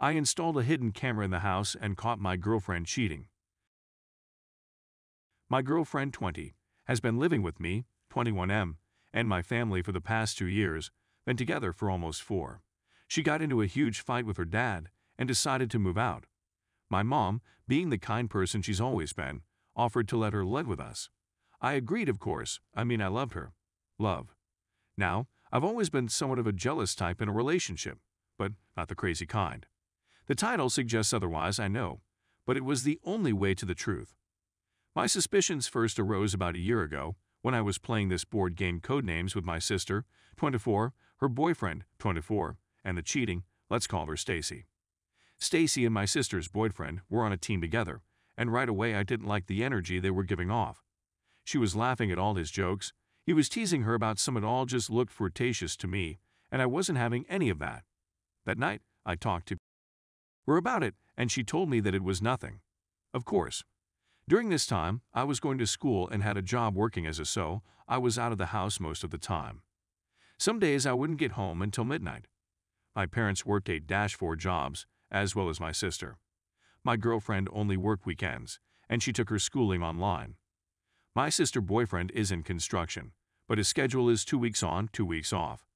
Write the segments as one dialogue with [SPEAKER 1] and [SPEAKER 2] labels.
[SPEAKER 1] I installed a hidden camera in the house and caught my girlfriend cheating. My girlfriend, 20, has been living with me, 21M, and my family for the past 2 years, been together for almost 4. She got into a huge fight with her dad and decided to move out. My mom, being the kind person she's always been, offered to let her live with us. I agreed, of course. I loved her. Love. Now, I've always been somewhat of a jealous type in a relationship, but not the crazy kind. The title suggests otherwise, I know, but it was the only way to the truth. My suspicions first arose about a year ago when I was playing this board game Codenames with my sister, 24, her boyfriend, 24, and the cheating, let's call her Stacy. Stacy and my sister's boyfriend were on a team together, and right away I didn't like the energy they were giving off. She was laughing at all his jokes, he was teasing her about some, it all just looked flirtatious to me, and I wasn't having any of that. That night, I talked to her about it, and she told me that it was nothing. Of course. During this time, I was going to school and had a job working as a so I was out of the house most of the time. Some days I wouldn't get home until midnight. My parents worked 8-4 jobs, as well as my sister. My girlfriend only worked weekends, and she took her schooling online. My sister's boyfriend is in construction, but his schedule is 2 weeks on, 2 weeks off.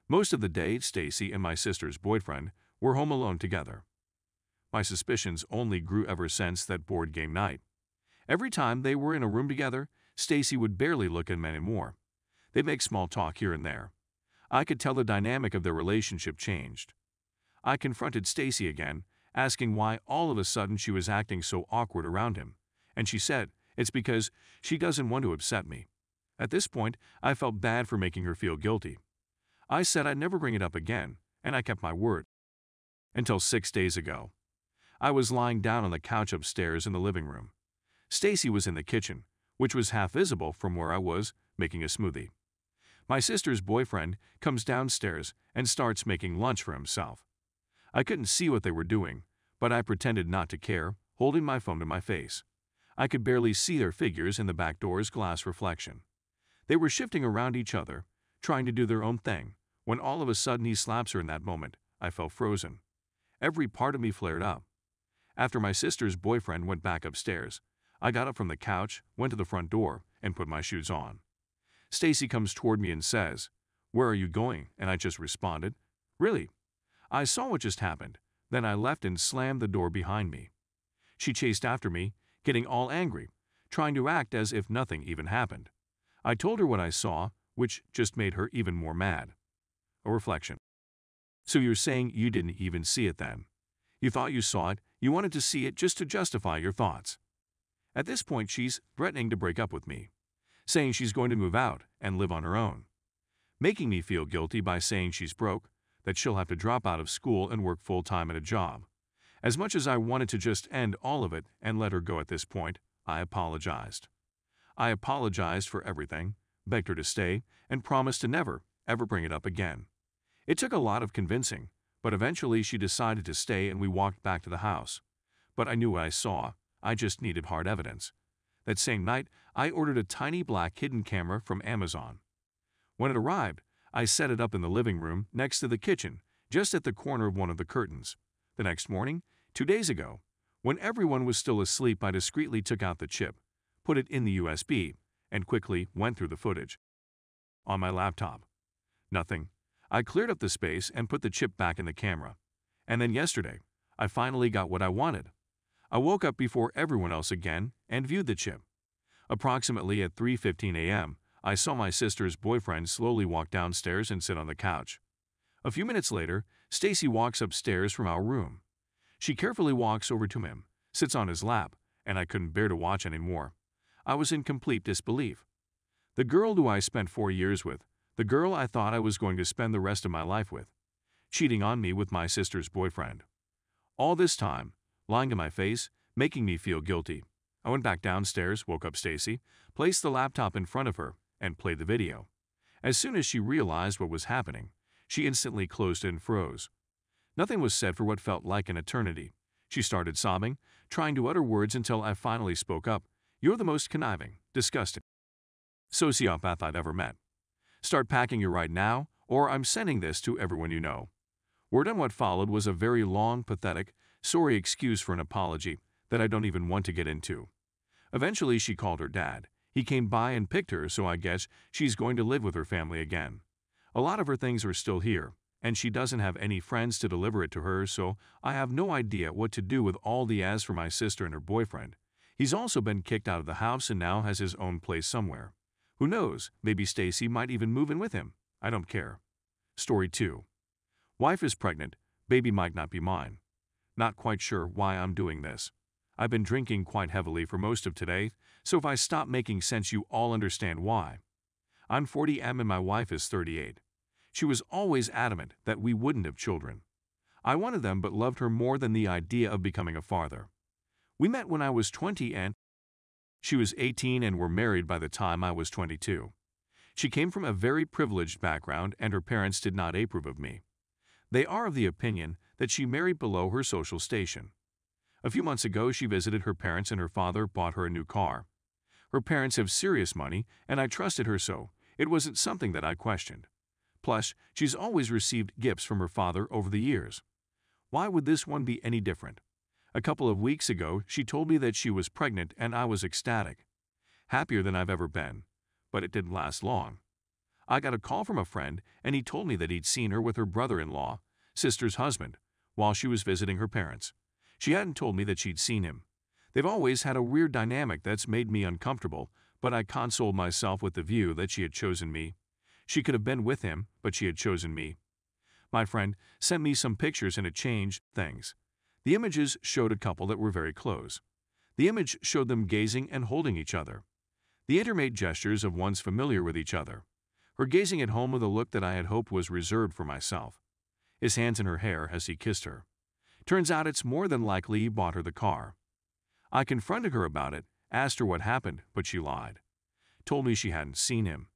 [SPEAKER 1] Most of the day, Stacy and my sister's boyfriend were home alone together. My suspicions only grew ever since that board game night. Every time they were in a room together, Stacy would barely look at him anymore. They'd make small talk here and there. I could tell the dynamic of their relationship changed. I confronted Stacy again, asking why all of a sudden she was acting so awkward around him, and she said it's because she doesn't want to upset me. At this point, I felt bad for making her feel guilty. I said I'd never bring it up again, and I kept my word. Until 6 days ago. I was lying down on the couch upstairs in the living room. Stacy was in the kitchen, which was half visible from where I was, making a smoothie. My sister's boyfriend comes downstairs and starts making lunch for himself. I couldn't see what they were doing, but I pretended not to care, holding my phone to my face. I could barely see their figures in the back door's glass reflection. They were shifting around each other, trying to do their own thing, when all of a sudden he slaps her. In that moment, I felt frozen. Every part of me flared up. After my sister's boyfriend went back upstairs, I got up from the couch, went to the front door, and put my shoes on. Stacy comes toward me and says, "Where are you going?" And I just responded, "Really?" I saw what just happened. Then I left and slammed the door behind me. She chased after me, getting all angry, trying to act as if nothing even happened. I told her what I saw, which just made her even more mad. A reflection. So you're saying you didn't even see it then? You thought you saw it, you wanted to see it just to justify your thoughts. At this point, she's threatening to break up with me, saying she's going to move out and live on her own, making me feel guilty by saying she's broke, that she'll have to drop out of school and work full-time at a job. As much as I wanted to just end all of it and let her go at this point, I apologized. I apologized for everything, begged her to stay, and promised to never, ever bring it up again. It took a lot of convincing, but eventually she decided to stay and we walked back to the house. But I knew what I saw. I just needed hard evidence. That same night, I ordered a tiny black hidden camera from Amazon. When it arrived, I set it up in the living room next to the kitchen, just at the corner of one of the curtains. The next morning, 2 days ago, when everyone was still asleep, I discreetly took out the chip, put it in the USB, and quickly went through the footage. On my laptop. Nothing. I cleared up the space and put the chip back in the camera. And then yesterday, I finally got what I wanted. I woke up before everyone else again and viewed the chip. Approximately at 3:15 a.m., I saw my sister's boyfriend slowly walk downstairs and sit on the couch. A few minutes later, Stacy walks upstairs from our room. She carefully walks over to him, sits on his lap, and I couldn't bear to watch anymore. I was in complete disbelief. The girl who I spent 4 years with, the girl I thought I was going to spend the rest of my life with, cheating on me with my sister's boyfriend. All this time, lying to my face, making me feel guilty. I went back downstairs, woke up Stacy, placed the laptop in front of her, and played the video. As soon as she realized what was happening, she instantly closed it and froze. Nothing was said for what felt like an eternity. She started sobbing, trying to utter words until I finally spoke up. "You're the most conniving, disgusting sociopath I've ever met. Start packing you right now, or I'm sending this to everyone you know. Word on what followed was a very long, pathetic, sorry excuse for an apology that I don't even want to get into. Eventually, she called her dad. He came by and picked her, so I guess she's going to live with her family again. A lot of her things are still here, and she doesn't have any friends to deliver it to her, so I have no idea what to do with all the as for my sister and her boyfriend. He's also been kicked out of the house and now has his own place somewhere. Who knows, maybe Stacy might even move in with him. I don't care. Story 2. Wife is pregnant, baby might not be mine. Not quite sure why I'm doing this. I've been drinking quite heavily for most of today, so if I stop making sense you all understand why. I'm 40M and my wife is 38. She was always adamant that we wouldn't have children. I wanted them but loved her more than the idea of becoming a father. We met when I was 20 and she was 18 and were married by the time I was 22. She came from a very privileged background and her parents did not approve of me. They are of the opinion that she married below her social station. A few months ago, she visited her parents and her father bought her a new car. Her parents have serious money, and I trusted her so it wasn't something that I questioned. Plus, she's always received gifts from her father over the years. Why would this one be any different? A couple of weeks ago, she told me that she was pregnant and I was ecstatic. Happier than I've ever been. But it didn't last long. I got a call from a friend and he told me that he'd seen her with her brother-in-law, sister's husband, while she was visiting her parents. She hadn't told me that she'd seen him. They've always had a weird dynamic that's made me uncomfortable, but I consoled myself with the view that she had chosen me. She could have been with him, but she had chosen me. My friend sent me some pictures and it changed things. The images showed a couple that were very close. The image showed them gazing and holding each other. The intermate gestures of ones familiar with each other. Her gazing at home with a look that I had hoped was reserved for myself. His hands in her hair as he kissed her. Turns out it's more than likely he bought her the car. I confronted her about it, asked her what happened, but she lied. Told me she hadn't seen him.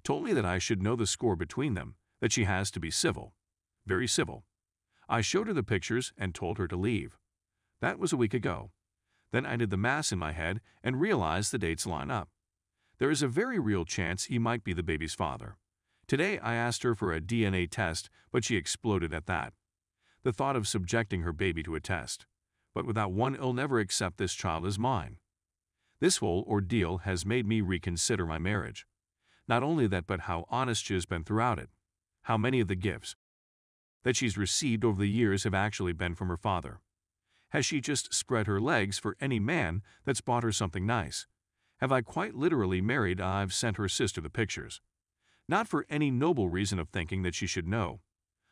[SPEAKER 1] Told me that I should know the score between them, that she has to be civil. Very civil. I showed her the pictures and told her to leave. That was a week ago. Then I did the math in my head and realized the dates line up. There is a very real chance he might be the baby's father. Today I asked her for a DNA test, but she exploded at that. The thought of subjecting her baby to a test. But without one, I'll never accept this child as mine. This whole ordeal has made me reconsider my marriage. Not only that, but how honest she has been throughout it. How many of the gifts that she's received over the years have actually been from her father. Has she just spread her legs for any man that's bought her something nice? Have I quite literally married? I've sent her sister the pictures. Not for any noble reason of thinking that she should know.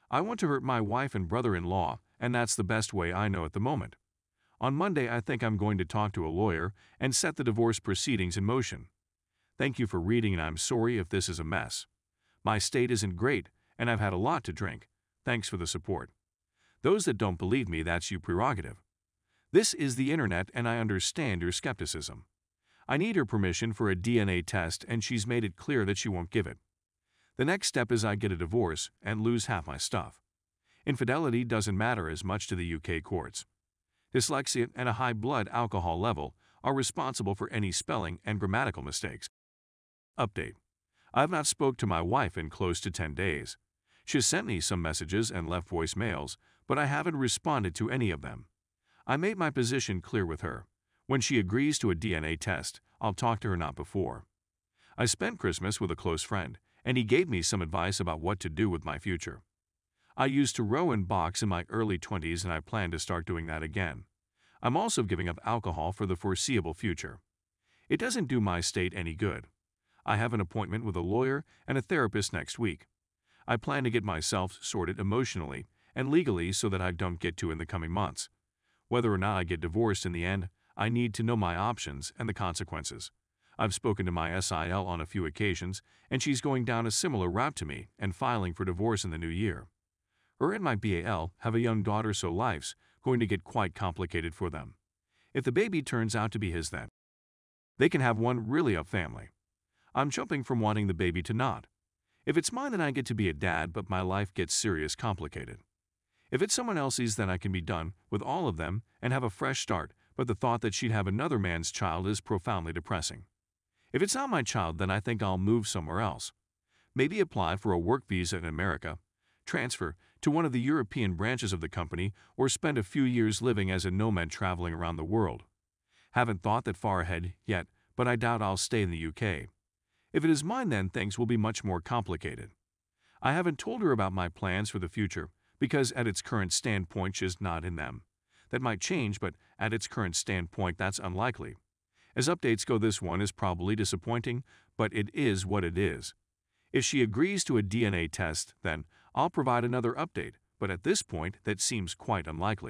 [SPEAKER 1] I want to hurt my wife and brother-in-law, and that's the best way I know at the moment. On Monday, I think I'm going to talk to a lawyer and set the divorce proceedings in motion. Thank you for reading, and I'm sorry if this is a mess. My state isn't great, and I've had a lot to drink. Thanks for the support. Those that don't believe me, that's your prerogative. This is the internet, and I understand your skepticism. I need her permission for a DNA test, and she's made it clear that she won't give it. The next step is I get a divorce and lose half my stuff. Infidelity doesn't matter as much to the UK courts. Dyslexia and a high blood alcohol level are responsible for any spelling and grammatical mistakes. Update. I have not spoke to my wife in close to 10 days. She has sent me some messages and left voicemails, but I haven't responded to any of them. I made my position clear with her. When she agrees to a DNA test, I'll talk to her, not before. I spent Christmas with a close friend, and he gave me some advice about what to do with my future. I used to row and box in my early 20s, and I plan to start doing that again. I'm also giving up alcohol for the foreseeable future. It doesn't do my state any good. I have an appointment with a lawyer and a therapist next week. I plan to get myself sorted emotionally and legally so that I don't get to in the coming months. Whether or not I get divorced in the end, I need to know my options and the consequences. I've spoken to my SIL on a few occasions, and she's going down a similar route to me and filing for divorce in the new year. Her and my BAL have a young daughter, so life's going to get quite complicated for them. If the baby turns out to be his, then they can have one really a family. I'm jumping from wanting the baby to not. If it's mine, then I get to be a dad, but my life gets serious complicated. If it's someone else's, then I can be done with all of them and have a fresh start, but the thought that she'd have another man's child is profoundly depressing. If it's not my child, then I think I'll move somewhere else. Maybe apply for a work visa in America, transfer to one of the European branches of the company or spend a few years living as a nomad traveling around the world. Haven't thought that far ahead yet, but I doubt I'll stay in the UK. If it is mine, then things will be much more complicated. I haven't told her about my plans for the future because at its current standpoint she's not in them. That might change, but at its current standpoint that's unlikely. As updates go, this one is probably disappointing, but it is what it is. If she agrees to a DNA test, then I'll provide another update, but at this point that seems quite unlikely.